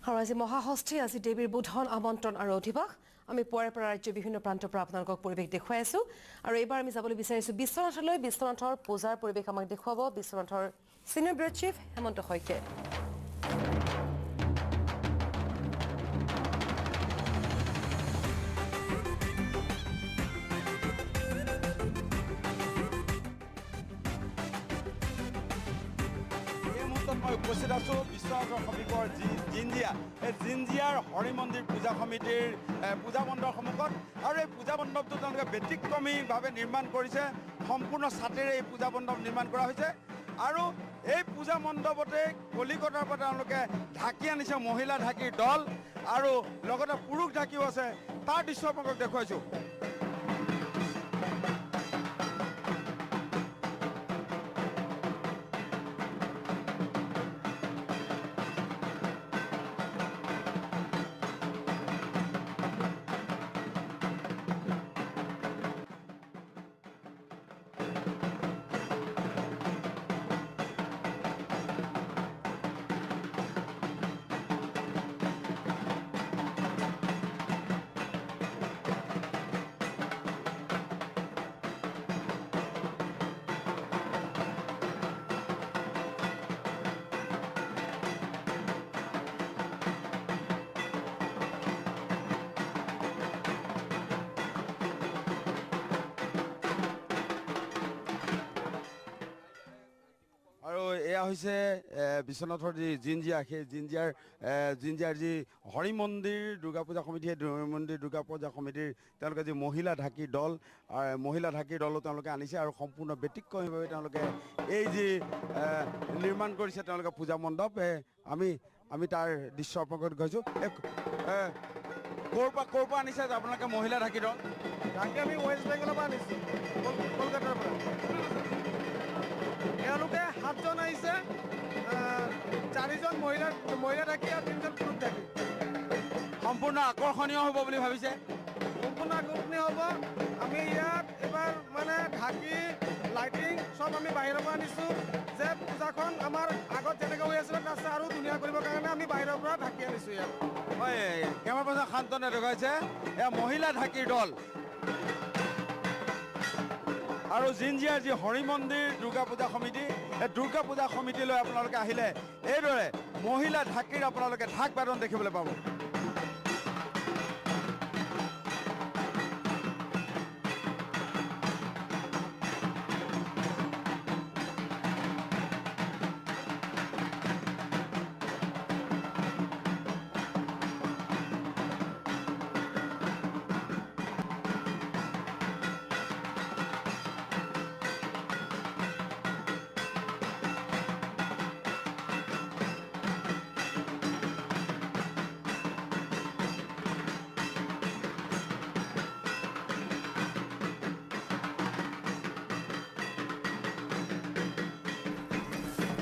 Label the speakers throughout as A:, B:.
A: আৰু আজি মহাষষ্ঠী আজি দেৱীৰ বোধন আমন্ত্ৰণ আৰু অধিবাস আমি পুৱাৰে পৰা ৰাজ্যৰ বিভিন্ন প্ৰান্তৰ পৰা আপোনালোকক পৰিৱেশ দেখুৱাই আছো আৰু এইবাৰ আমি যাবলৈ বিচাৰিছো বিশ্বনাথলৈ বিশ্বনাথৰ পূজাৰ পৰিৱেশ আমাক দেখুৱাব বিশ্বনাথৰ সিনিয়ৰ ব্যুৰো চিফ হেমন্ত শইকীয়াই
B: মই উপস্থিত আছোঁ বিশ্বনাথৰ সমীপৰ জিঞ্জিয়া এই জিঞ্জিয়াৰ হৰি মন্দিৰ পূজা সমিতিৰ পূজা মণ্ডপৰ সন্মুখত আৰু এই পূজা মণ্ডপটো তেওঁলোকে ব্যতিক্ৰমীভাৱে নিৰ্মাণ কৰিছে সম্পূৰ্ণ ছাতিৰে এই পূজা মণ্ডপ নিৰ্মাণ কৰা হৈছে আৰু এই পূজা মণ্ডপতে কলিকতাৰ পৰা তেওঁলোকে ঢাকি আনিছে মহিলা ঢাকিৰ দল আৰু লগতে পুৰুষ ঢাকিও আছে তাৰ দৃশ্য আপোনালোকক দেখুৱাইছোঁ আৰু এয়া হৈছে বিশ্বনাথৰ যি জিঞ্জিয়া সেই জিঞ্জিয়াৰ যি হৰি মন্দিৰ দুৰ্গা পূজা সমিতি সেই হৰি মন্দিৰ দুৰ্গা পূজা সমিতিৰ তেওঁলোকে যি মহিলা ঢাকি দল মহিলা ঢাকি দলো তেওঁলোকে আনিছে আৰু সম্পূৰ্ণ ব্যতিক্ৰমীভাৱে তেওঁলোকে এই যি নিৰ্মাণ কৰিছে তেওঁলোকে পূজা মণ্ডপ আমি তাৰ দৃশ্য আপোনালোকক গৈছোঁ ক'ৰ পৰা আনিছে আপোনালোকে মহিলা ঢাকি দল
C: ঢাকি আমি ৱেষ্ট বেংগলৰ পৰা আনিছোঁ কলকাতাৰ পৰা তেওঁলোকে 7জন আহিছে 4জন মহিলা ঢাকি আৰু 3জন পুৰুষ ঢাকি
B: সম্পূৰ্ণ আকৰ্ষণীয় হ'ব বুলি ভাবিছে
C: সম্পূৰ্ণ আকৰ্ষণীয় হ'ব আমি ইয়াত এবাৰ মানে ঢাকি লাইটিং চব আমি বাহিৰৰ পৰা আনিছোঁ যে পূজাখন আমাৰ আগত যেনেকৈ হৈ আছিলে তাতছে আৰু ধুনীয়া কৰিবৰ কাৰণে আমি বাহিৰৰ পৰা ঢাকি আনিছোঁ ইয়াত
B: হয় কেমেৰা পাৰ্চন শান্তনে দেখুৱাইছে এয়া মহিলা ঢাকিৰ দল আৰু জিঞ্জিয়াৰ যি হৰি মন্দিৰ দুৰ্গা পূজা সমিতি এই দুৰ্গা পূজা সমিতিলৈ আপোনালোকে আহিলে এইদৰে মহিলা ঢাকিৰ আপোনালোকে ঢাক বাদন দেখিবলৈ পাব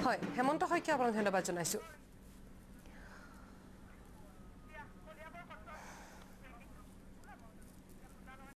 A: হয় হেমন্ত শইকীয়া আপোনাক ধন্যবাদ জনাইছোঁ